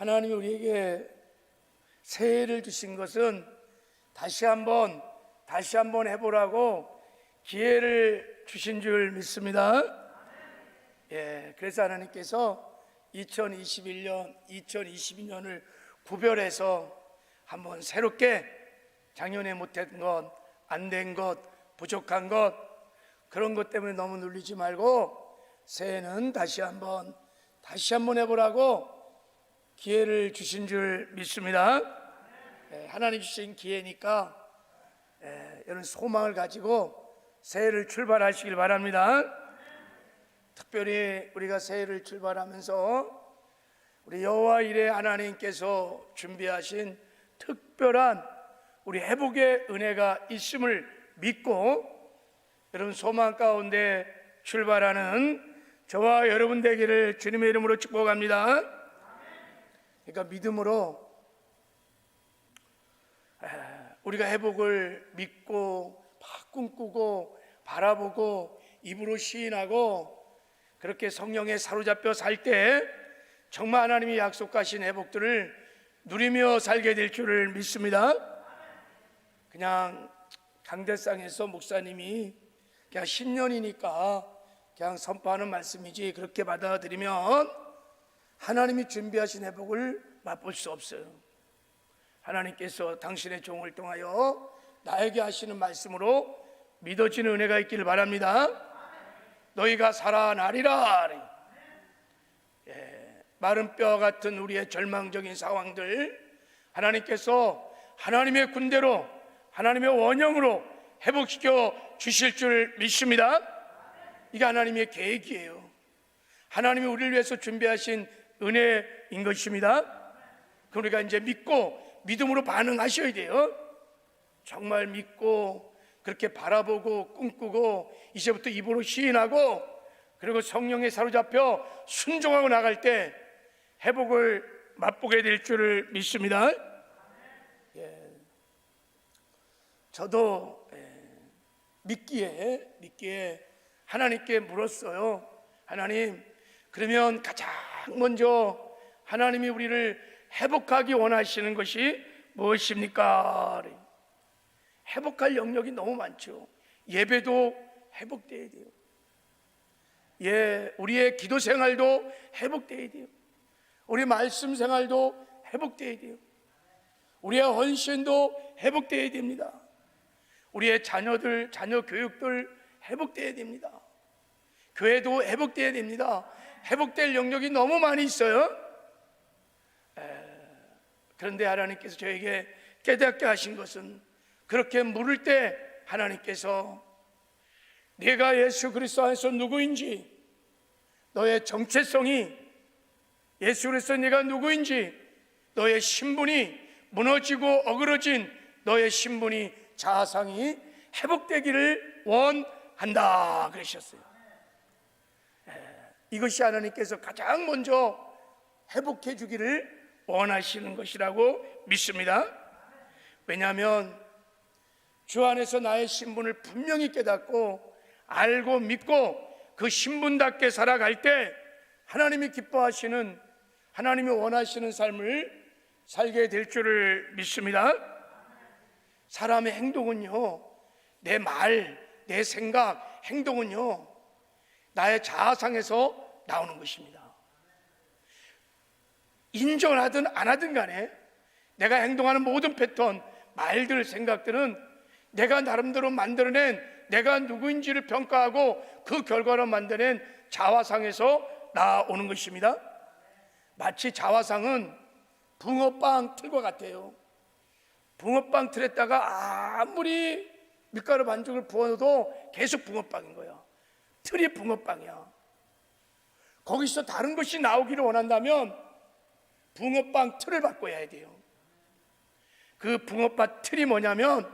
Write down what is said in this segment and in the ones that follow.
하나님이 우리에게 새해를 주신 것은 다시 한번 해보라고 기회를 주신 줄 믿습니다. 그래서 하나님께서 2021년, 2022년을 구별해서 한번 새롭게 작년에 못한 것, 안 된 것, 부족한 것, 그런 것 때문에 너무 눌리지 말고 새해는 다시 한번 해보라고 기회를 주신 줄 믿습니다. 하나님 주신 기회니까 이런 소망을 가지고 새해를 출발하시길 바랍니다. 특별히 우리가 새해를 출발하면서 우리 여호와 이레 하나님께서 준비하신 특별한 우리 회복의 은혜가 있음을 믿고 여러분 소망 가운데 출발하는 저와 여러분 되기를 주님의 이름으로 축복합니다. 그러니까 믿음으로 우리가 회복을 믿고 꿈꾸고 바라보고 입으로 시인하고 그렇게 성령에 사로잡혀 살 때 정말 하나님이 약속하신 회복들을 누리며 살게 될 줄을 믿습니다. 그냥 강대상에서 목사님이 그냥 10년이니까 그냥 선포하는 말씀이지 그렇게 받아들이면 하나님이 준비하신 회복을 맛볼 수 없어요. 하나님께서 당신의 종을 통하여 나에게 하시는 말씀으로 믿어지는 은혜가 있기를 바랍니다. 너희가 살아나리라. 마른 뼈 같은 우리의 절망적인 상황들 하나님께서 하나님의 군대로 하나님의 원형으로 회복시켜 주실 줄 믿습니다. 이게 하나님의 계획이에요. 하나님이 우리를 위해서 준비하신 은혜인 것입니다. 그럼 우리가 이제 믿고 믿음으로 반응하셔야 돼요. 정말 믿고 그렇게 바라보고 꿈꾸고 이제부터 입으로 시인하고 그리고 성령에 사로잡혀 순종하고 나갈 때 회복을 맛보게 될 줄을 믿습니다. 저도 믿기에 하나님께 물었어요. 하나님, 그러면 가장 먼저 하나님이 우리를 회복하기 원하시는 것이 무엇입니까? 회복할 영역이 너무 많죠. 예배도 회복돼야 돼요. 우리의 기도 생활도 회복돼야 돼요. 우리 말씀 생활도 회복돼야 돼요. 우리의 헌신도 회복돼야 됩니다. 우리의 자녀 교육들 회복돼야 됩니다. 교회도 회복돼야 됩니다. 회복될 영역이 너무 많이 있어요. 그런데 하나님께서 저에게 깨닫게 하신 것은 그렇게 물을 때 하나님께서 내가 예수 그리스도 안에서 누구인지, 너의 정체성이 예수 그리스도 네가 누구인지, 너의 신분이 무너지고 어그러진 너의 신분이 자아상이 회복되기를 원한다 그러셨어요. 이것이 하나님께서 가장 먼저 회복해 주기를 원하시는 것이라고 믿습니다. 왜냐하면 주 안에서 나의 신분을 분명히 깨닫고 알고 믿고 그 신분답게 살아갈 때 하나님이 기뻐하시는, 하나님이 원하시는 삶을 살게 될 줄을 믿습니다. 사람의 행동은요, 내 말, 내 생각, 행동은요 나의 자아상에서 나오는 것입니다. 인정하든 안 하든 간에 내가 행동하는 모든 패턴, 말들, 생각들은 내가 나름대로 만들어낸 내가 누구인지를 평가하고 그 결과로 만들어낸 자화상에서 나오는 것입니다. 마치 자화상은 붕어빵 틀과 같아요. 붕어빵 틀에다가 아무리 밀가루 반죽을 부어도 계속 붕어빵인 거야. 틀이 붕어빵이야. 거기서 다른 것이 나오기를 원한다면 붕어빵 틀을 바꿔야 돼요. 그 붕어빵 틀이 뭐냐면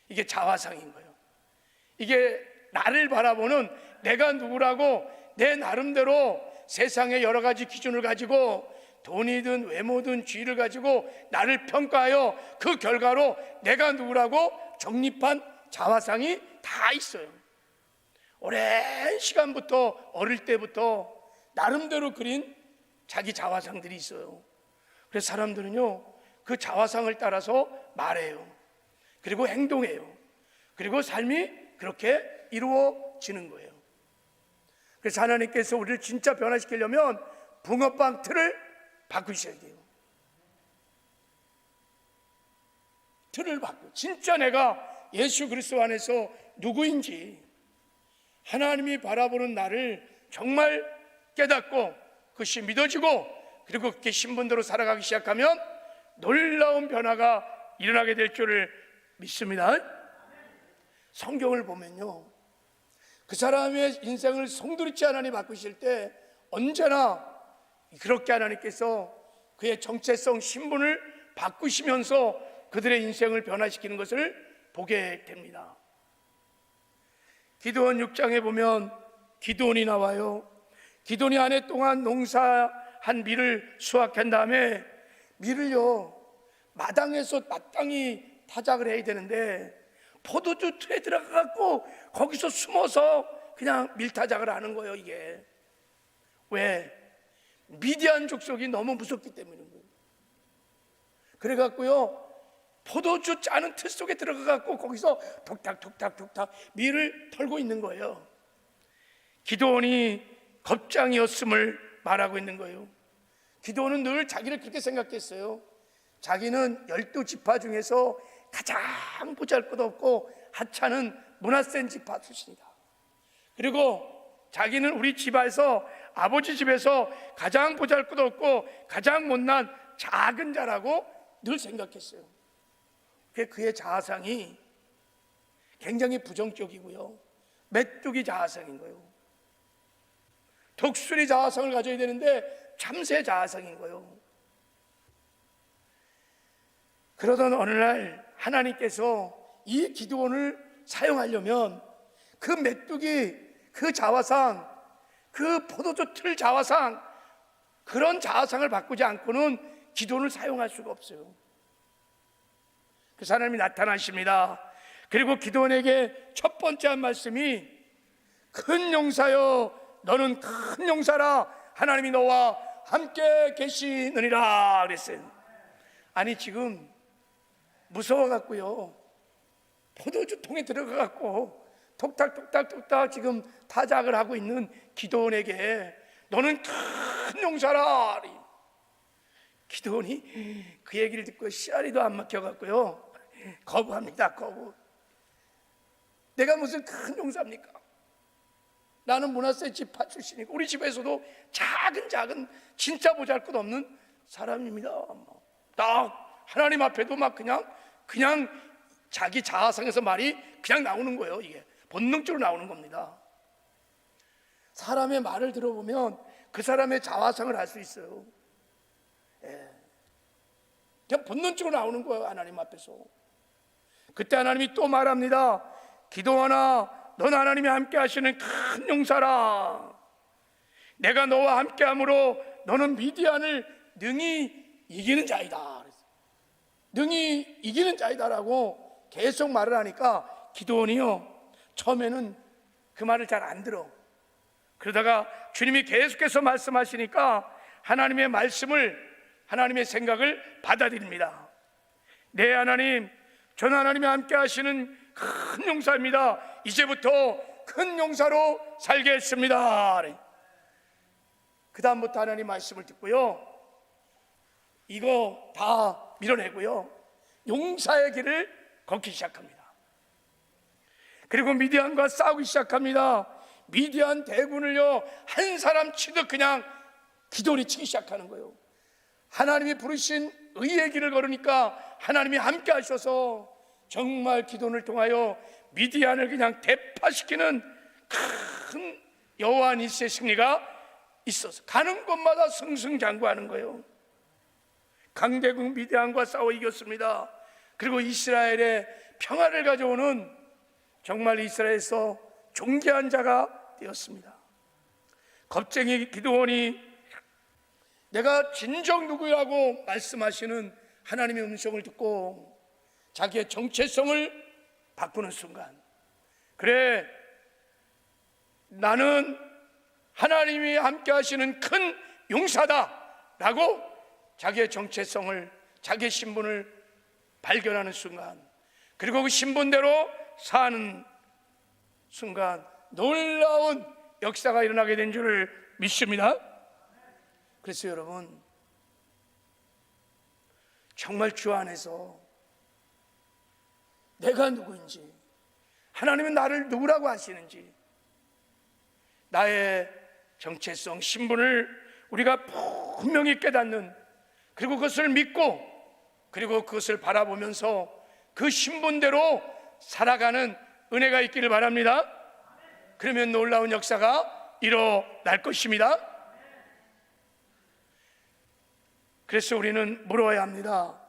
이게 자화상인 거예요. 이게 나를 바라보는 내가 누구라고 내 나름대로 세상의 여러 가지 기준을 가지고 돈이든 외모든 지위를 가지고 나를 평가하여 그 결과로 내가 누구라고 정립한 자화상이 다 있어요. 오랜 시간부터 어릴 때부터 나름대로 그린 자기 자화상들이 있어요. 그래서 사람들은요, 그 자화상을 따라서 말해요. 그리고 행동해요. 그리고 삶이 그렇게 이루어지는 거예요. 그래서 하나님께서 우리를 진짜 변화시키려면 붕어빵 틀을 바꾸셔야 돼요. 틀을 바꾸. 진짜 내가 예수 그리스도 안에서 누구인지 하나님이 바라보는 나를 정말 깨닫고 그것이 믿어지고 그리고 그렇게 신분대로 살아가기 시작하면 놀라운 변화가 일어나게 될 줄을 믿습니다. 성경을 보면요, 그 사람의 인생을 송두리째 하나님 바꾸실 때 언제나 그렇게 하나님께서 그의 정체성, 신분을 바꾸시면서 그들의 인생을 변화시키는 것을 보게 됩니다. 기드온 6장에 보면 기드온이 나와요. 기드온이 한 해 동안 농사한 밀을 수확한 다음에 밀을요, 마당에서 마땅히 타작을 해야 되는데 포도주 틀에 들어가갖고 거기서 숨어서 그냥 밀타작을 하는 거예요. 이게 왜? 미디안 족속이 너무 무섭기 때문인 거예요. 그래갖고요, 포도주 짜는 틀 속에 들어가갖고 거기서 톡탁톡탁톡탁 밀을 털고 있는 거예요. 기드온이 겁장이었음을 말하고 있는 거예요. 기드온은 늘 자기를 그렇게 생각했어요. 자기는 12지파 중에서 가장 보잘것없고 하찮은 므낫세 지파 출신이다. 그리고 자기는 우리 집에서, 아버지 집에서 가장 보잘것없고 가장 못난 작은 자라고 늘 생각했어요. 그의 자아상이 굉장히 부정적이고요, 메뚜기 자아상인 거예요. 독수리 자아상을 가져야 되는데 참새 자아상인 거예요. 그러던 어느 날 하나님께서 이 기드온을 사용하려면 그 메뚜기, 그 자화상, 그 포도주 틀 자화상, 그런 자화상을 바꾸지 않고는 기드온을 사용할 수가 없어요. 그래서 하나님이 나타나십니다. 그리고 기드온에게 첫 번째 한 말씀이 큰 용사여, 너는 큰 용사라, 하나님이 너와 함께 계시느니라 그랬어요. 아니 지금 무서워갖고요, 포도주 통에 들어가갖고 톡탁톡탁톡탁 지금 타작을 하고 있는 기드온에게 너는 큰 용사라. 기드온이 그 얘기를 듣고 씨알이도 안 막혀갖고요, 거부합니다. 거부. 내가 무슨 큰 용사입니까? 나는 므낫세 지파 출신이고 우리 집에서도 작은 진짜 보잘것없는 사람입니다. 딱 하나님 앞에도 막 그냥 자기 자아상에서 말이 그냥 나오는 거예요. 이게 본능적으로 나오는 겁니다. 사람의 말을 들어보면 그 사람의 자아상을 알 수 있어요. 그냥 본능적으로 나오는 거예요, 하나님 앞에서. 그때 하나님이 또 말합니다. 기드온아, 넌 하나님이 함께 하시는 큰 용사라. 내가 너와 함께함으로 너는 미디안을 능히 이기는 자이다. 능히 이기는 자이다라고 계속 말을 하니까 기드온이요, 처음에는 그 말을 잘 안 들어. 그러다가 주님이 계속해서 말씀하시니까 하나님의 말씀을, 하나님의 생각을 받아들입니다. 네 하나님, 전 하나님이 함께 하시는 큰 용사입니다. 이제부터 큰 용사로 살겠습니다. 그 다음부터 하나님 말씀을 듣고요, 이거 다 밀어내고요, 용사의 길을 걷기 시작합니다. 그리고 미디안과 싸우기 시작합니다. 미디안 대군을요, 한 사람 치듯 그냥 기드온이 치기 시작하는 거예요. 하나님이 부르신 의의 길을 걸으니까 하나님이 함께 하셔서 정말 기드온을 통하여 미디안을 그냥 대파시키는 큰 여호와 니스의 승리가 있어서 가는 곳마다 승승장구하는 거예요. 강대국 미디안과 싸워 이겼습니다. 그리고 이스라엘의 평화를 가져오는 정말 이스라엘에서 존귀한 자가 되었습니다. 겁쟁이 기드온이 내가 진정 누구라고 말씀하시는 하나님의 음성을 듣고 자기의 정체성을 바꾸는 순간, 그래, 나는 하나님이 함께 하시는 큰 용사다라고 자기의 정체성을, 자기의 신분을 발견하는 순간, 그리고 그 신분대로 사는 순간 놀라운 역사가 일어나게 된 줄을 믿습니다. 그래서 여러분, 정말 주 안에서 내가 누구인지, 하나님은 나를 누구라고 하시는지, 나의 정체성, 신분을 우리가 분명히 깨닫는, 그리고 그것을 믿고, 그리고 그것을 바라보면서 그 신분대로 살아가는 은혜가 있기를 바랍니다. 그러면 놀라운 역사가 일어날 것입니다. 그래서 우리는 물어야 합니다.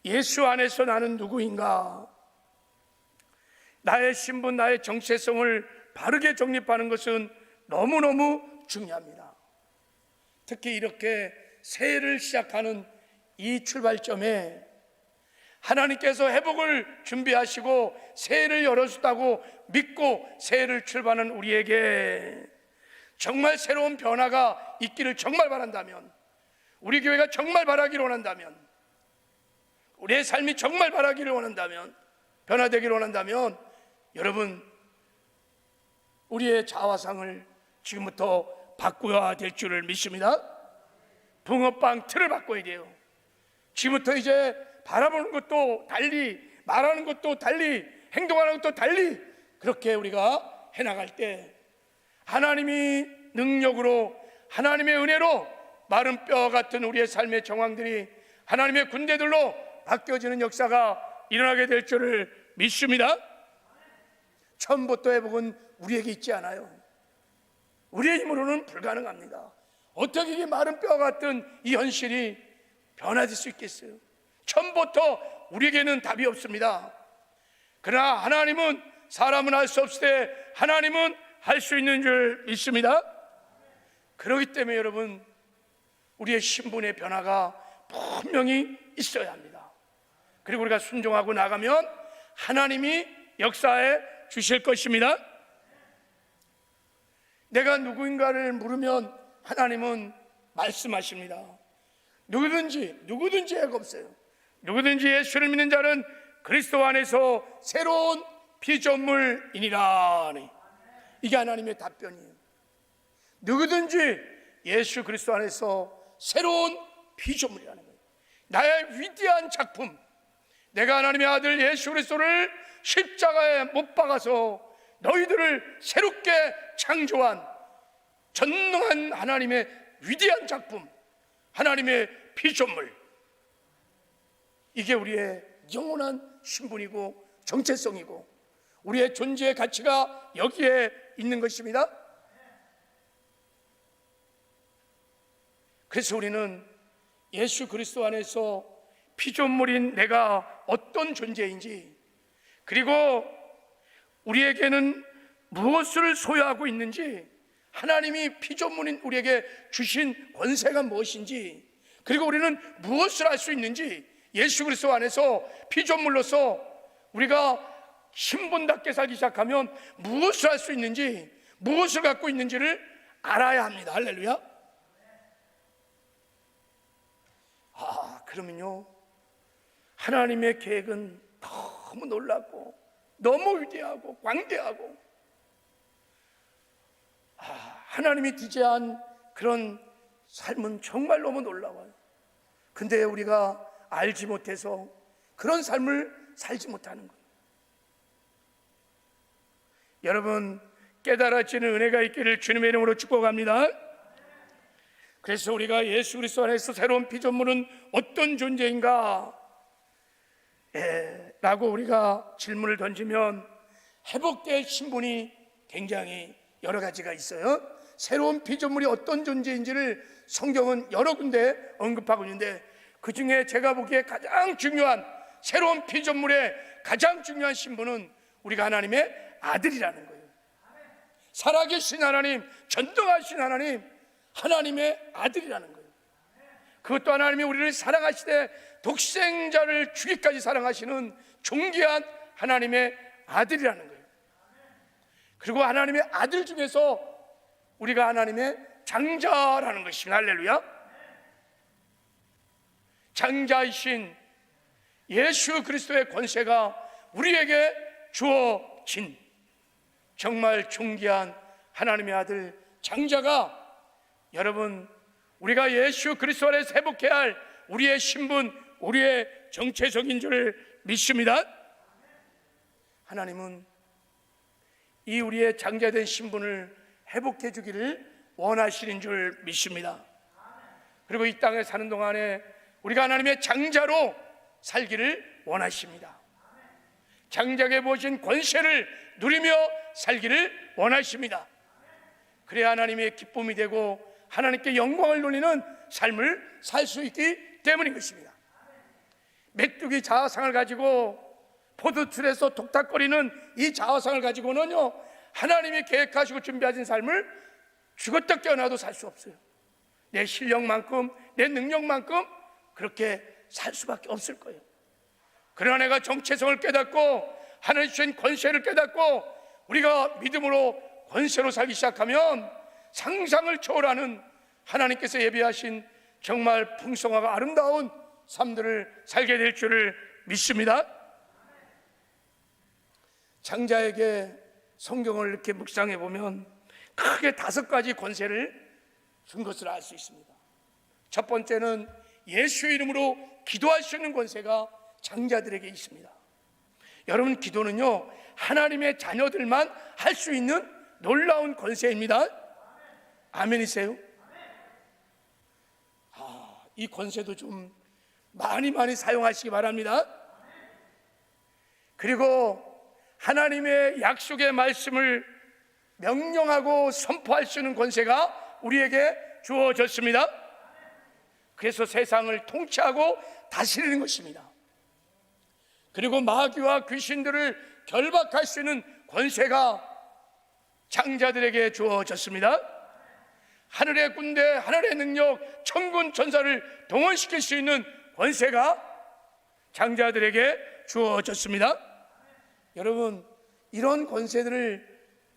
예수 안에서 나는 누구인가? 나의 신분, 나의 정체성을 바르게 정립하는 것은 너무너무 중요합니다. 특히 이렇게 새해를 시작하는 이 출발점에 하나님께서 회복을 준비하시고 새해를 열어주다고 믿고 새해를 출발하는 우리에게 정말 새로운 변화가 있기를 정말 바란다면, 우리 교회가 정말 바라기를 원한다면, 우리의 삶이 정말 바라기를 원한다면, 변화되기를 원한다면, 여러분, 우리의 자화상을 지금부터 바꾸어야 될 줄을 믿습니다. 붕어빵 틀을 바꿔야 돼요. 지금부터 이제 바라보는 것도 달리, 말하는 것도 달리, 행동하는 것도 달리, 그렇게 우리가 해나갈 때 하나님이 능력으로, 하나님의 은혜로 마른 뼈 같은 우리의 삶의 정황들이 하나님의 군대들로 바뀌어지는 역사가 일어나게 될 줄을 믿습니다. 처음부터 회복은 우리에게 있지 않아요. 우리의 힘으로는 불가능합니다. 어떻게 이 마른 뼈 같은 이 현실이 변화될 수 있겠어요? 처음부터 우리에게는 답이 없습니다. 그러나 하나님은, 사람은 할 수 없을 때 하나님은 할 수 있는 줄 믿습니다. 그렇기 때문에 여러분, 우리의 신분의 변화가 분명히 있어야 합니다. 그리고 우리가 순종하고 나가면 하나님이 역사해 주실 것입니다. 내가 누구인가를 물으면 하나님은 말씀하십니다. 누구든지 해가 없어요. 누구든지 예수를 믿는 자는 그리스도 안에서 새로운 피조물이니라. 이게 하나님의 답변이에요. 누구든지 예수 그리스도 안에서 새로운 피조물이라는 거예요. 나의 위대한 작품, 내가 하나님의 아들 예수 그리스도를 십자가에 못 박아서 너희들을 새롭게 창조한 전능한 하나님의 위대한 작품, 하나님의 피조물, 이게 우리의 영원한 신분이고 정체성이고 우리의 존재의 가치가 여기에 있는 것입니다. 그래서 우리는 예수 그리스도 안에서 피조물인 내가 어떤 존재인지, 그리고 우리에게는 무엇을 소유하고 있는지, 하나님이 피조물인 우리에게 주신 권세가 무엇인지, 그리고 우리는 무엇을 할 수 있는지, 예수 그리스도 안에서 피조물로서 우리가 신분답게 살기 시작하면 무엇을 할 수 있는지, 무엇을 갖고 있는지를 알아야 합니다. 할렐루야. 그러면요, 하나님의 계획은 너무 놀랍고 너무 위대하고 광대하고, 하나님이 디자인한 그런 삶은 정말 너무 놀라워요. 근데 우리가 알지 못해서 그런 삶을 살지 못하는 거예요. 여러분, 깨달아지는 은혜가 있기를 주님의 이름으로 축복합니다. 그래서 우리가 예수 그리스도 안에서 새로운 피조물은 어떤 존재인가? 라고 우리가 질문을 던지면 회복될 신분이 굉장히 여러 가지가 있어요. 새로운 피조물이 어떤 존재인지를 성경은 여러 군데 언급하고 있는데, 그 중에 제가 보기에 가장 중요한, 새로운 피조물의 가장 중요한 신분은 우리가 하나님의 아들이라는 거예요. 살아계신 하나님, 전능하신 하나님, 하나님의 아들이라는 거예요. 그것도 하나님이 우리를 사랑하시되 독생자를 주기까지 사랑하시는 존귀한 하나님의 아들이라는 거예요. 그리고 하나님의 아들 중에서 우리가 하나님의 장자라는 것입니다. 할렐루야. 장자이신 예수 그리스도의 권세가 우리에게 주어진 정말 존귀한 하나님의 아들 장자가, 여러분, 우리가 예수 그리스도 안에 회복해야 할 우리의 신분, 우리의 정체성인 줄 믿습니다. 하나님은 이 우리의 장자된 신분을 회복해 주기를 원하시는 줄 믿습니다. 그리고 이 땅에 사는 동안에 우리가 하나님의 장자로 살기를 원하십니다. 장자에게 보신 권세를 누리며 살기를 원하십니다. 그래야 하나님의 기쁨이 되고 하나님께 영광을 돌리는 삶을 살 수 있기 때문인 것입니다. 메뚜기 자화상을 가지고 포도틀에서 독닥거리는 이 자화상을 가지고는요, 하나님이 계획하시고 준비하신 삶을 죽었다 깨어나도 살 수 없어요. 내 실력만큼, 내 능력만큼 그렇게 살 수밖에 없을 거예요. 그러나 내가 정체성을 깨닫고 하나님 주신 권세를 깨닫고 우리가 믿음으로 권세로 살기 시작하면 상상을 초월하는 하나님께서 예비하신 정말 풍성하고 아름다운 삶들을 살게 될 줄을 믿습니다. 장자에게 성경을 이렇게 묵상해 보면 크게 5가지 권세를 준 것을 알 수 있습니다. 첫 번째는 예수 이름으로 기도할 수 있는 권세가 장자들에게 있습니다. 여러분, 기도는요, 하나님의 자녀들만 할 수 있는 놀라운 권세입니다. 아멘이세요? 이 권세도 좀 많이 사용하시기 바랍니다. 그리고 하나님의 약속의 말씀을 명령하고 선포할 수 있는 권세가 우리에게 주어졌습니다. 그래서 세상을 통치하고 다스리는 것입니다. 그리고 마귀와 귀신들을 결박할 수 있는 권세가 장자들에게 주어졌습니다. 하늘의 군대, 하늘의 능력, 천군 천사를 동원시킬 수 있는 권세가 장자들에게 주어졌습니다. 여러분, 이런 권세들을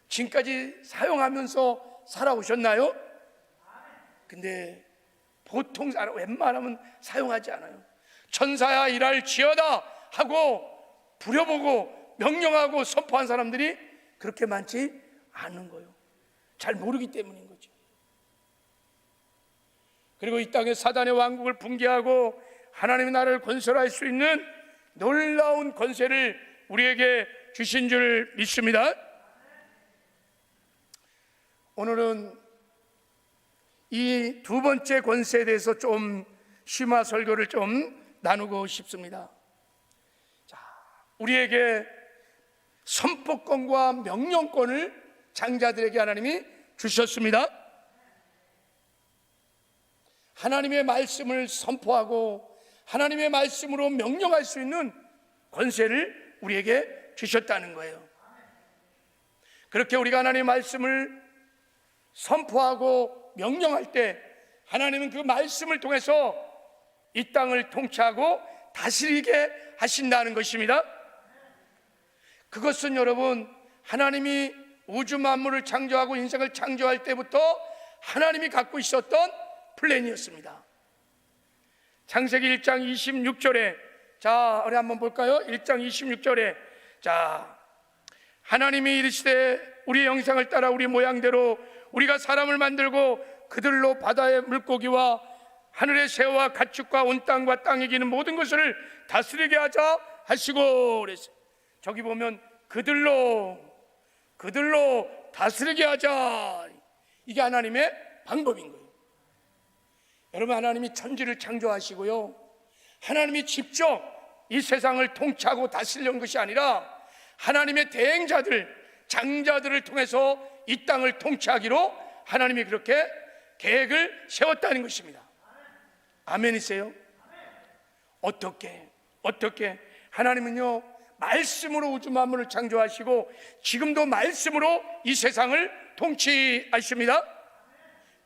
지금까지 사용하면서 살아오셨나요? 근데 보통 웬만하면 사용하지 않아요. 천사야 일할지어다 하고 부려보고 명령하고 선포한 사람들이 그렇게 많지 않은 거예요. 잘 모르기 때문인 거죠. 그리고 이 땅에 사단의 왕국을 붕괴하고 하나님의 나라를 건설할 수 있는 놀라운 권세를 우리에게 주신 줄 믿습니다. 오늘은 이 2번째 권세에 대해서 좀 심화 설교를 좀 나누고 싶습니다. 자, 우리에게 선포권과 명령권을 장자들에게 하나님이 주셨습니다. 하나님의 말씀을 선포하고 하나님의 말씀으로 명령할 수 있는 권세를 우리에게 주셨다는 거예요. 그렇게 우리가 하나님의 말씀을 선포하고 명령할 때 하나님은 그 말씀을 통해서 이 땅을 통치하고 다스리게 하신다는 것입니다. 그것은 여러분, 하나님이 우주 만물을 창조하고 인생을 창조할 때부터 하나님이 갖고 있었던 플랜이었습니다. 창세기 1장 26절에, 자, 우리 한번 볼까요? 1장 26절에, 자, 하나님이 이르시되 우리의 형상을 따라 우리 모양대로 우리가 사람을 만들고 그들로 바다의 물고기와 하늘의 새와 가축과 온 땅과 땅에 기는 모든 것을 다스리게 하자 하시고 그랬어요. 저기 보면 그들로 다스리게 하자, 이게 하나님의 방법인 거예요. 여러분, 하나님이 천지를 창조하시고요, 하나님이 직접 이 세상을 통치하고 다스리려는 것이 아니라 하나님의 대행자들, 장자들을 통해서 이 땅을 통치하기로 하나님이 그렇게 계획을 세웠다는 것입니다. 아멘이세요? 어떻게 하나님은요, 말씀으로 우주 만물을 창조하시고 지금도 말씀으로 이 세상을 통치하십니다.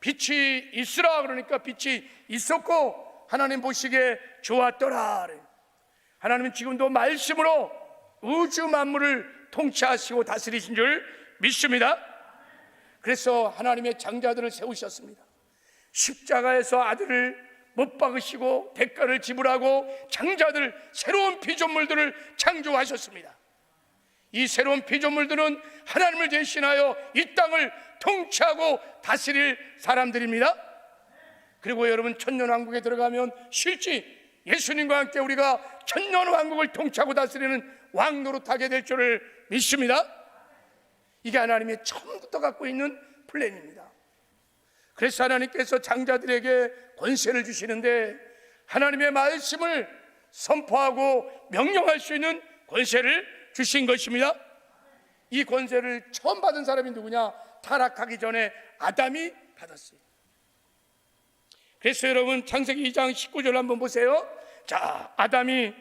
빛이 있으라 그러니까 빛이 있었고 하나님 보시기에 좋았더라. 하나님은 지금도 말씀으로 우주 만물을 통치하시고 다스리신 줄 믿습니다. 그래서 하나님의 장자들을 세우셨습니다. 십자가에서 아들을 못 박으시고 대가를 지불하고 장자들, 새로운 피조물들을 창조하셨습니다. 이 새로운 피조물들은 하나님을 대신하여 이 땅을 통치하고 다스릴 사람들입니다. 그리고 여러분, 천년왕국에 들어가면 실제 예수님과 함께 우리가 천년왕국을 통치하고 다스리는 왕노릇하게 될 줄을 믿습니다. 이게 하나님의 처음부터 갖고 있는 플랜입니다. 그래서 하나님께서 장자들에게 권세를 주시는데, 하나님의 말씀을 선포하고 명령할 수 있는 권세를 주신 것입니다. 이 권세를 처음 받은 사람이 누구냐? 타락하기 전에 아담이 받았어요. 그래서 여러분, 창세기 2장 19절 한번 보세요. 아담이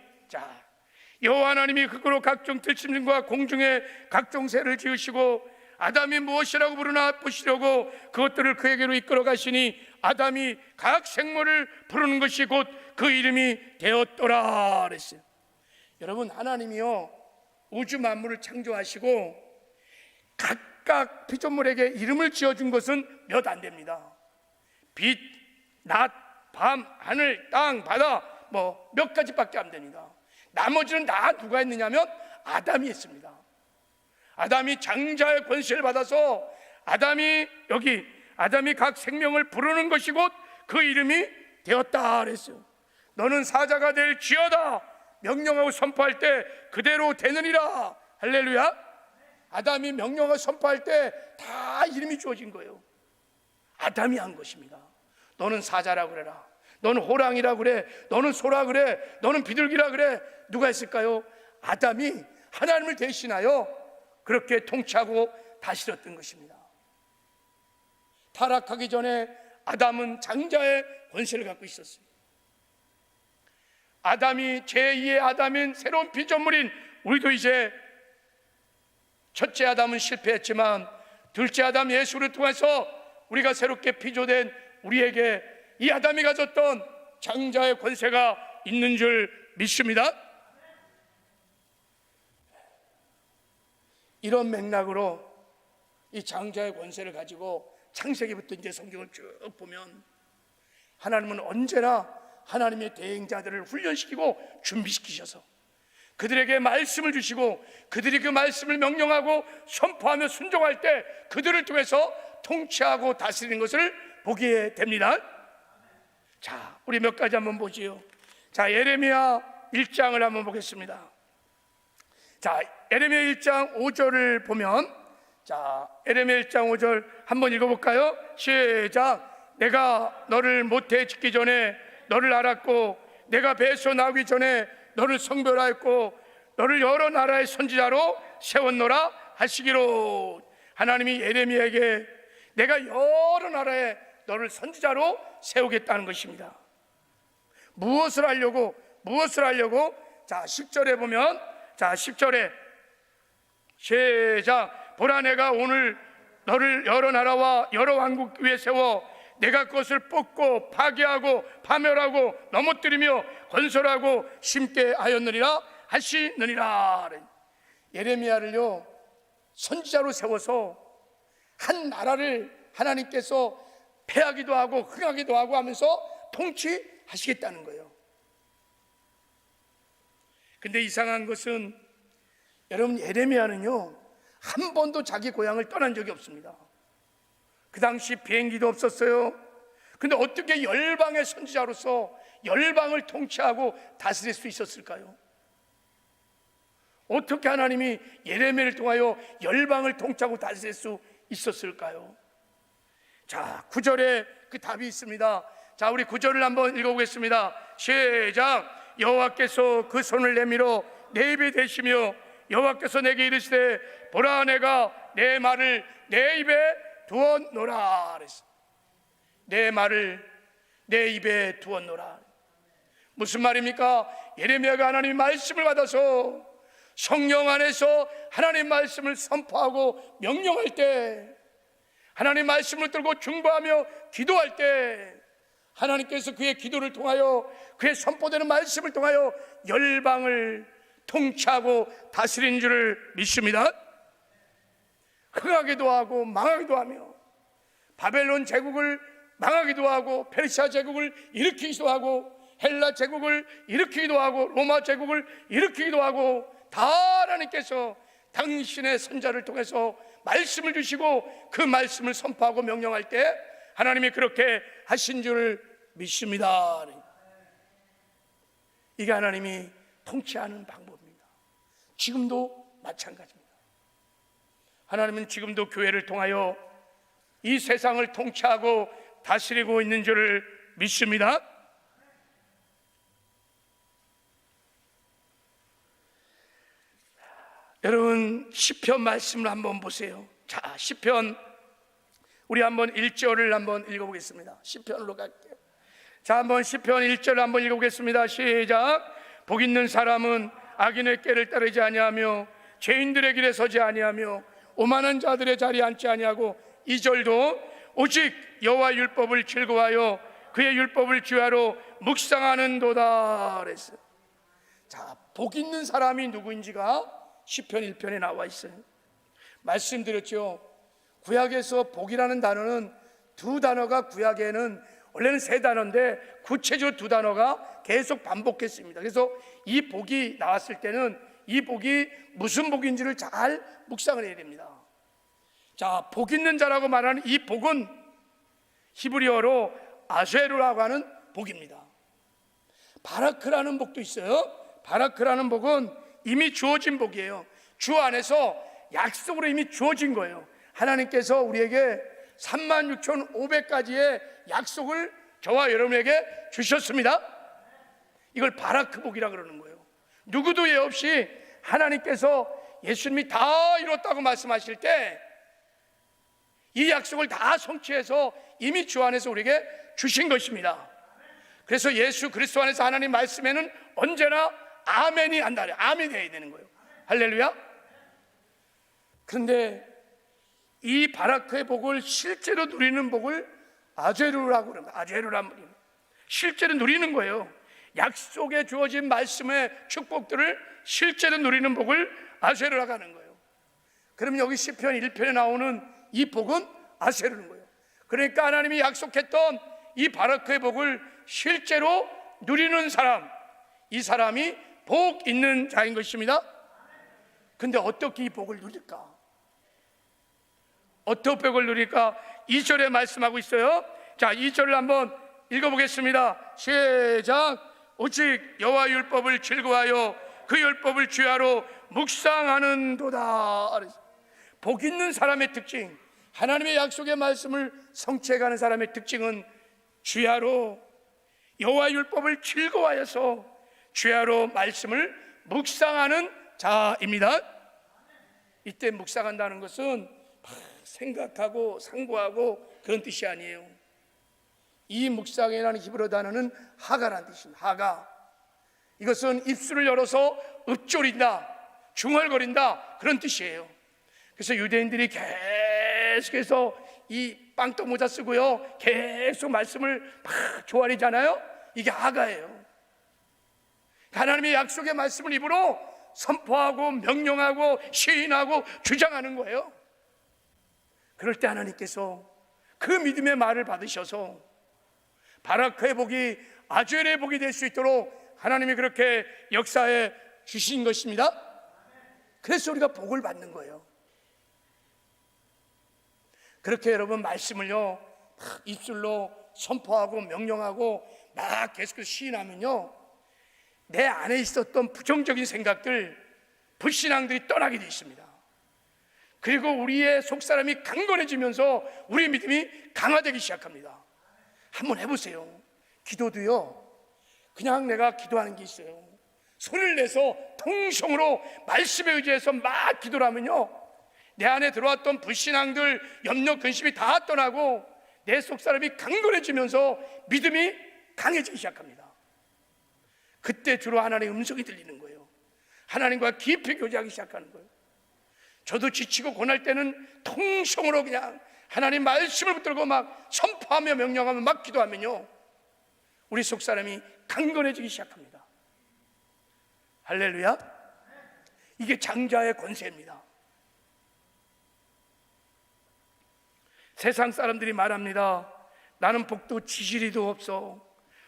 여호와 하나님이 흙으로 각종 들짐승과 공중의 각종 새를 지으시고 아담이 무엇이라고 부르나 보시려고 그것들을 그에게로 이끌어 가시니 아담이 각 생물을 부르는 것이 곧 그 이름이 되었더라 그랬어요. 여러분, 하나님이요 우주 만물을 창조하시고 각각 피조물에게 이름을 지어준 것은 몇 안 됩니다. 빛, 낮, 밤, 하늘, 땅, 바다 몇 가지밖에 안 됩니다. 나머지는 다 누가 했느냐면 아담이 했습니다. 아담이 장자의 권세를 받아서 아담이 각 생명을 부르는 것이 곧 그 이름이 되었다 그랬어요. 너는 사자가 될지어다 명령하고 선포할 때 그대로 되느니라. 할렐루야. 아담이 명령하고 선포할 때 다 이름이 주어진 거예요. 아담이 한 것입니다. 너는 사자라 그래라, 너는 호랑이라 그래, 너는 소라 그래, 너는 비둘기라 그래. 누가 했을까요? 아담이 하나님을 대신하여 그렇게 통치하고 다스렸던 것입니다. 타락하기 전에 아담은 장자의 권세를 갖고 있었습니다. 아담이 제2의 아담인 새로운 피조물인 우리도 이제 첫째 아담은 실패했지만 둘째 아담 예수를 통해서 우리가 새롭게 피조된 우리에게 이 아담이 가졌던 장자의 권세가 있는 줄 믿습니다. 이런 맥락으로 이 장자의 권세를 가지고 창세기부터 이제 성경을 쭉 보면 하나님은 언제나 하나님의 대행자들을 훈련시키고 준비시키셔서 그들에게 말씀을 주시고 그들이 그 말씀을 명령하고 선포하며 순종할 때 그들을 통해서 통치하고 다스리는 것을 보게 됩니다. 우리 몇 가지 한번 보지요. 예레미야 1장을 한번 보겠습니다. 예레미야 1장 5절을 보면 예레미야 1장 5절 한번 읽어볼까요? 시작. 내가 너를 모태에 짓기 전에 너를 알았고 내가 배에서 나오기 전에 너를 성별하였고 너를 여러 나라의 선지자로 세웠노라 하시기로. 하나님이 예레미야에게 내가 여러 나라에 너를 선지자로 세우겠다는 것입니다. 무엇을 하려고? 10절에 보면 10절에 시작. 보라, 내가 오늘 너를 여러 나라와 여러 왕국 위에 세워 내가 그것을 뽑고 파괴하고 파멸하고 넘어뜨리며 건설하고 심게 하였느니라 하시느니라. 예레미야를요 선지자로 세워서 한 나라를 하나님께서 패하기도 하고 흥하기도 하고 하면서 통치하시겠다는 거예요. 근데 이상한 것은 여러분, 예레미야는요 한 번도 자기 고향을 떠난 적이 없습니다. 그 당시 비행기도 없었어요. 근데 어떻게 열방의 선지자로서 열방을 통치하고 다스릴 수 있었을까요? 어떻게 하나님이 예레미야를 통하여 열방을 통치하고 다스릴 수 있었을까요? 9절에 그 답이 있습니다. 우리 9절을 한번 읽어보겠습니다. 시작. 여호와께서 그 손을 내밀어 내 입에 대시며 여호와께서 내게 이르시되 보라, 내가 내 말을 내 입에 두었노라. 내 말을 내 입에 두었노라. 무슨 말입니까? 예레미야가 하나님의 말씀을 받아서 성령 안에서 하나님의 말씀을 선포하고 명령할 때, 하나님의 말씀을 들고 중보하며 기도할 때 하나님께서 그의 기도를 통하여 그의 선포되는 말씀을 통하여 열방을 통치하고 다스리는 줄을 믿습니다. 흥하기도 하고 망하기도 하며 바벨론 제국을 망하기도 하고, 페르시아 제국을 일으키기도 하고, 헬라 제국을 일으키기도 하고, 로마 제국을 일으키기도 하고, 다 하나님께서 당신의 선자를 통해서 말씀을 주시고 그 말씀을 선포하고 명령할 때 하나님이 그렇게 하신 줄 믿습니다. 이게 하나님이 통치하는 방법입니다. 지금도 마찬가지입니다. 하나님은 지금도 교회를 통하여 이 세상을 통치하고 다스리고 있는 줄을 믿습니다. 여러분, 시편 말씀을 한번 보세요. 자, 시편 우리 한번 1절을 한번 읽어보겠습니다. 시편으로 갈게요. 자, 한번 시편 1절 한번 읽어보겠습니다. 시작. 복 있는 사람은 악인의 꾀를 따르지 아니하며 죄인들의 길에 서지 아니하며 오만한 자들의 자리에 앉지 아니하고, 2절도 오직 여호와 율법을 즐거워하여 그의 율법을 주야로 묵상하는도다 그랬어요. 자, 복 있는 사람이 누구인지가 시편 1편에 나와 있어요. 말씀드렸죠. 구약에서 복이라는 단어는 두 단어가 구약에는 원래는 세 단어인데 구체적으로 두 단어가 계속 반복했습니다. 그래서 이 복이 나왔을 때는 이 복이 무슨 복인지를 잘 묵상을 해야 됩니다. 자, 복 있는 자라고 말하는 이 복은 히브리어로 아쉐루라고 하는 복입니다. 바라크라는 복도 있어요. 바라크라는 복은 이미 주어진 복이에요. 주 안에서 약속으로 이미 주어진 거예요. 하나님께서 우리에게 36,500가지의 약속을 저와 여러분에게 주셨습니다. 이걸 바라크 복이라 그러는 거예요. 누구도 예 없이 하나님께서 예수님이 다 이뤘다고 말씀하실 때 이 약속을 다 성취해서 이미 주 안에서 우리에게 주신 것입니다. 그래서 예수 그리스도 안에서 하나님 말씀에는 언제나 아멘이 한다. 아멘이 해야 되는 거예요. 할렐루야. 그런데 이 바라크의 복을 실제로 누리는 복을 아제루라고 그럽니다. 아제루란 말이에요. 실제로 누리는 거예요. 약속에 주어진 말씀의 축복들을 실제로 누리는 복을 아세르라고 하는 거예요. 그럼 여기 시편 1편에 나오는 이 복은 아세르는 거예요. 그러니까 하나님이 약속했던 이 바라크의 복을 실제로 누리는 사람, 이 사람이 복 있는 자인 것입니다. 근데 어떻게 이 복을 누릴까? 어떻게 복을 누릴까? 2절에 말씀하고 있어요. 자, 2절을 한번 읽어보겠습니다. 시작. 오직 여호와 율법을 즐거워하여 그 율법을 주야로 묵상하는도다. 복 있는 사람의 특징, 하나님의 약속의 말씀을 성취해가는 사람의 특징은 주야로 여호와 율법을 즐거워하여서 주야로 말씀을 묵상하는 자입니다. 이때 묵상한다는 것은 생각하고 상고하고 그런 뜻이 아니에요. 이 묵상이라는 히브리 단어는 하가라는 뜻입니다. 하가. 이것은 입술을 열어서 읊조린다, 중얼거린다, 그런 뜻이에요. 그래서 유대인들이 계속해서 이 빵떡 모자 쓰고요, 계속 말씀을 막 조아리잖아요. 이게 하가예요. 하나님의 약속의 말씀을 입으로 선포하고 명령하고 시인하고 주장하는 거예요. 그럴 때 하나님께서 그 믿음의 말을 받으셔서 바라크의 복이 아주엘의 복이 될 수 있도록 하나님이 그렇게 역사해 주신 것입니다. 그래서 우리가 복을 받는 거예요. 그렇게 여러분 말씀을요 막 입술로 선포하고 명령하고 막 계속해서 시인하면요, 내 안에 있었던 부정적인 생각들, 불신앙들이 떠나게 되어 있습니다. 그리고 우리의 속사람이 강건해지면서 우리의 믿음이 강화되기 시작합니다. 한번 해보세요. 기도도요, 그냥 내가 기도하는 게 있어요. 소리를 내서 통성으로 말씀에 의지해서 막 기도를 하면요, 내 안에 들어왔던 불신앙들, 염려, 근심이 다 떠나고 내 속사람이 강건해지면서 믿음이 강해지기 시작합니다. 그때 주로 하나님의 음성이 들리는 거예요. 하나님과 깊이 교제하기 시작하는 거예요. 저도 지치고 고날 때는 통성으로 그냥 하나님 말씀을 붙들고 막 선포하며 명령하며 막 기도하면요, 우리 속사람이 강건해지기 시작합니다. 할렐루야. 이게 장자의 권세입니다. 세상 사람들이 말합니다. 나는 복도 지지리도 없어.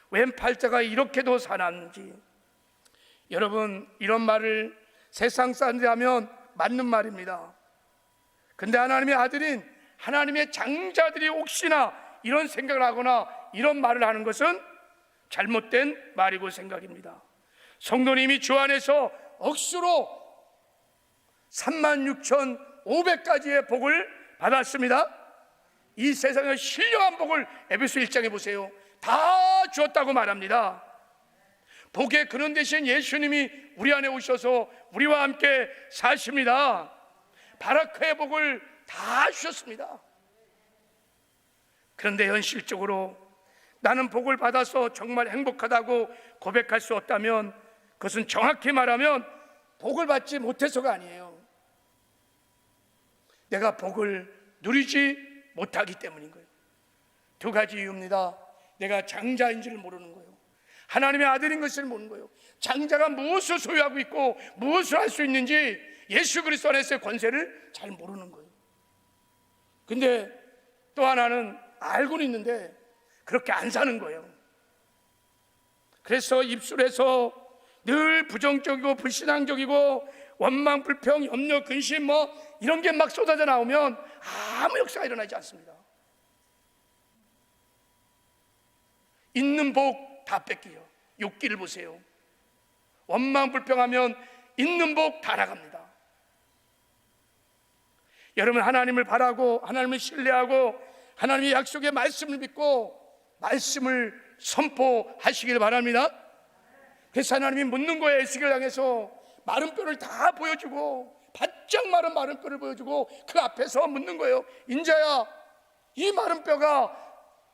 웬 팔자가 이렇게도 사놨는지. 여러분, 이런 말을 세상 사람들이 하면 맞는 말입니다. 근데 하나님의 아들인 하나님의 장자들이 혹시나 이런 생각을 하거나 이런 말을 하는 것은 잘못된 말이고 생각입니다. 성도님이 주 안에서 억수로 36,500가지의 복을 받았습니다. 이 세상의 신령한 복을 에베소 1장에 보세요. 다 주었다고 말합니다. 복의 근원 되신 예수님이 우리 안에 오셔서 우리와 함께 사십니다. 바라크의 복을 다 주셨습니다. 그런데 현실적으로 나는 복을 받아서 정말 행복하다고 고백할 수 없다면 그것은 정확히 말하면 복을 받지 못해서가 아니에요. 내가 복을 누리지 못하기 때문인 거예요. 두 가지 이유입니다. 내가 장자인 줄 모르는 거예요. 하나님의 아들인 것을 모르는 거예요. 장자가 무엇을 소유하고 있고 무엇을 할 수 있는지 예수 그리스도 안에서의 권세를 잘 모르는 거예요. 근데 또 하나는 알고는 있는데 그렇게 안 사는 거예요. 그래서 입술에서 늘 부정적이고 불신앙적이고 원망, 불평, 염려, 근심 이런 게 막 쏟아져 나오면 아무 역사가 일어나지 않습니다. 있는 복 다 뺏기요. 욥기를 보세요. 원망, 불평하면 있는 복 다 나갑니다. 여러분, 하나님을 바라고 하나님을 신뢰하고 하나님의 약속의 말씀을 믿고 말씀을 선포하시길 바랍니다. 그래서 하나님이 묻는 거예요. 에스겔을 향해서 마른 뼈를 다 보여주고 바짝 마른 뼈를 보여주고 그 앞에서 묻는 거예요. 인자야, 이 마른 뼈가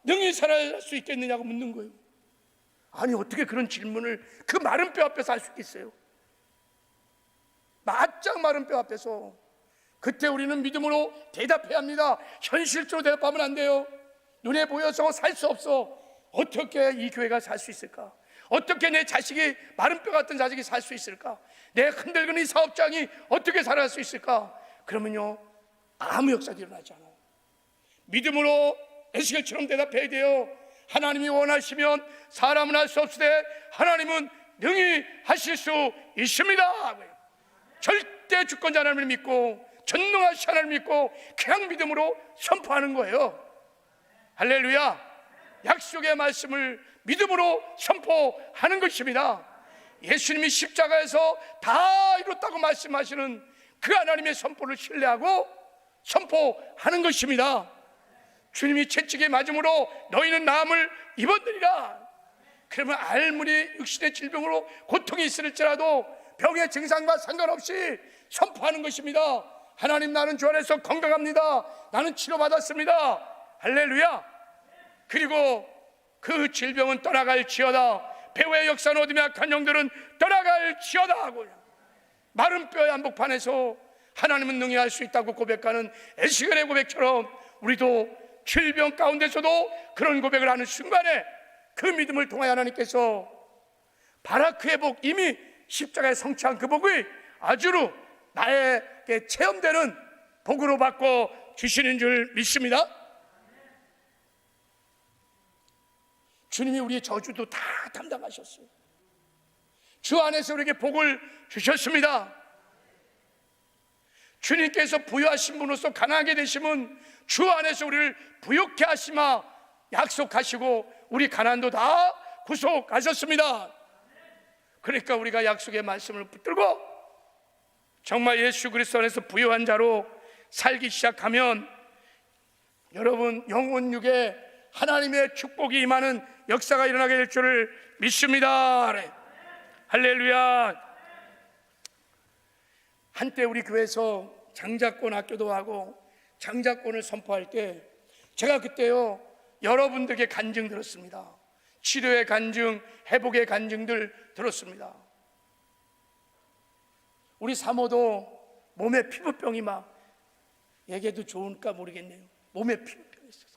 능히 살아날 수 있겠느냐고 묻는 거예요. 아니, 어떻게 그런 질문을 그 마른 뼈 앞에서 할 수 있겠어요? 바짝 마른 뼈 앞에서. 그때 우리는 믿음으로 대답해야 합니다. 현실적으로 대답하면 안 돼요. 눈에 보여서 살 수 없어. 어떻게 이 교회가 살 수 있을까? 어떻게 내 자식이, 마른 뼈 같은 자식이 살 수 있을까? 내 흔들거는 이 사업장이 어떻게 살아갈 수 있을까? 그러면요, 아무 역사도 일어나지 않아요. 믿음으로 에스겔처럼 대답해야 돼요. 하나님이 원하시면 사람은 할 수 없으되 하나님은 능히 하실 수 있습니다. 절대 주권자 하나님을 믿고 전능하신 하나님을 믿고 그냥 믿음으로 선포하는 거예요. 할렐루야. 약속의 말씀을 믿음으로 선포하는 것입니다. 예수님이 십자가에서 다 이뤘다고 말씀하시는 그 하나님의 선포를 신뢰하고 선포하는 것입니다. 주님이 채찍에 맞음으로 너희는 나음을 입었느니라. 그러면 알물이 육신의 질병으로 고통이 있을지라도 병의 증상과 상관없이 선포하는 것입니다. 하나님, 나는 주 안에서 건강합니다. 나는 치료받았습니다. 할렐루야. 그리고 그 질병은 떠나갈지어다. 배후의 역사는 어둠의 악한 영들은 떠나갈지어다 하고 마른 뼈의 한복판에서 하나님은 능히 할 수 있다고 고백하는 에스겔의 고백처럼 우리도 질병 가운데서도 그런 고백을 하는 순간에 그 믿음을 통하여 하나님께서 바라크의 복, 이미 십자가에 성취한 그 복이 아주로 나에게 체험되는 복으로 바꿔 주시는 줄 믿습니다. 주님이 우리의 저주도 다 담당하셨어요. 주 안에서 우리에게 복을 주셨습니다. 주님께서 부유하신 분으로서 가난하게 되심은 주 안에서 우리를 부유케 하시마 약속하시고 우리 가난도 다 구속하셨습니다. 그러니까 우리가 약속의 말씀을 붙들고 정말 예수 그리스도 안에서 부유한 자로 살기 시작하면 여러분, 영혼육에 하나님의 축복이 임하는 역사가 일어나게 될 줄을 믿습니다. 할렐루야. 한때 우리 교회에서 장자권 학교도 하고 장자권을 선포할 때 제가 그때요 여러분들에게 간증 들었습니다. 치료의 간증, 회복의 간증들 들었습니다. 우리 사모도 몸에 피부병이 막, 얘기해도 좋을까 모르겠네요. 몸에 피부병이 있었어요.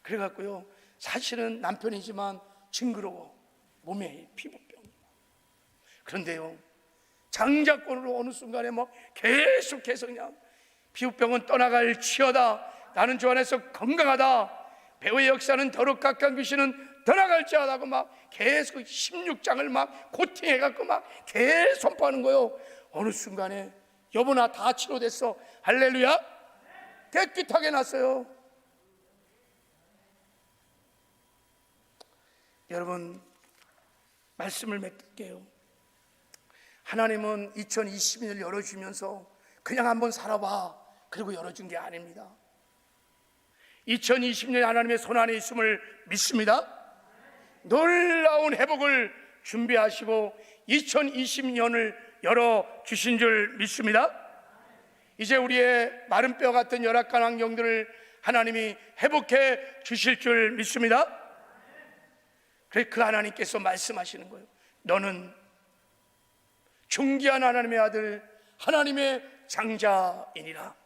그래갖고요, 사실은 남편이지만 징그러워. 몸에 피부병이. 그런데요, 장자권으로 어느 순간에 막 계속해서 그냥 피부병은 떠나갈지어다. 나는 주 안에서 건강하다. 배후의 역사는 더럽 각한 귀신은 떠나갈지어다 하고 막 계속 16장을 막 고팅해갖고 막 계속 선포하는 거예요. 어느 순간에 여보 나 다 치료됐어. 할렐루야. 깨끗하게 났어요. 여러분, 말씀을 맺을게요. 하나님은 2020년을 열어주면서 그냥 한번 살아봐 그리고 열어준 게 아닙니다. 2020년 하나님의 손안에 있음을 믿습니다. 놀라운 회복을 준비하시고 2020년을 열어주신 줄 믿습니다. 이제 우리의 마른 뼈 같은 열악한 환경들을 하나님이 회복해 주실 줄 믿습니다. 그래서 그 하나님께서 말씀하시는 거예요. 너는 존귀한 하나님의 아들, 하나님의 장자이니라.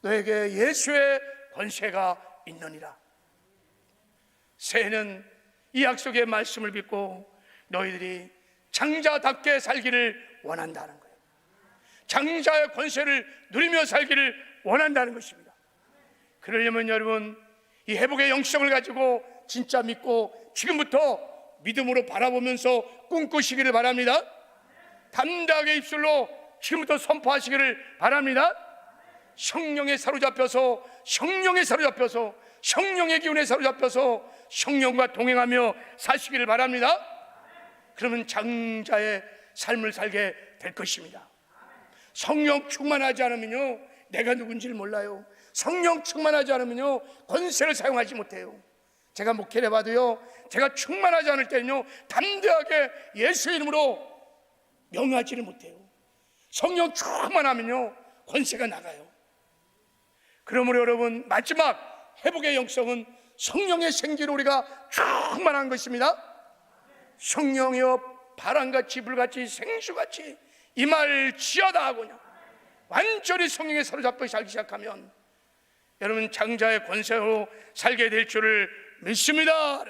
너에게 예수의 권세가 있느니라. 새해는 이 약속의 말씀을 믿고 너희들이 장자답게 살기를 원한다는 거예요. 장자의 권세를 누리며 살기를 원한다는 것입니다. 그러려면 여러분, 이 회복의 영성을 가지고 진짜 믿고 지금부터 믿음으로 바라보면서 꿈꾸시기를 바랍니다. 담대하게 입술로 지금부터 선포하시기를 바랍니다. 성령에 사로잡혀서 성령의 기운에 사로잡혀서 성령과 동행하며 사시기를 바랍니다. 그러면 장자의 삶을 살게 될 것입니다. 성령 충만하지 않으면요, 내가 누군지를 몰라요. 성령 충만하지 않으면요, 권세를 사용하지 못해요. 제가 목회를 해봐도요, 제가 충만하지 않을 때는요, 담대하게 예수 이름으로 명하지를 못해요. 성령 충만하면요, 권세가 나가요. 그러므로 여러분, 마지막 회복의 영성은 성령의 생기로 우리가 충만한 것입니다. 성령이여 바람같이 불같이 생수같이 임할지어다 하고냐. 완전히 성령에 사로잡혀 살기 시작하면 여러분 장자의 권세로 살게 될 줄을 믿습니다.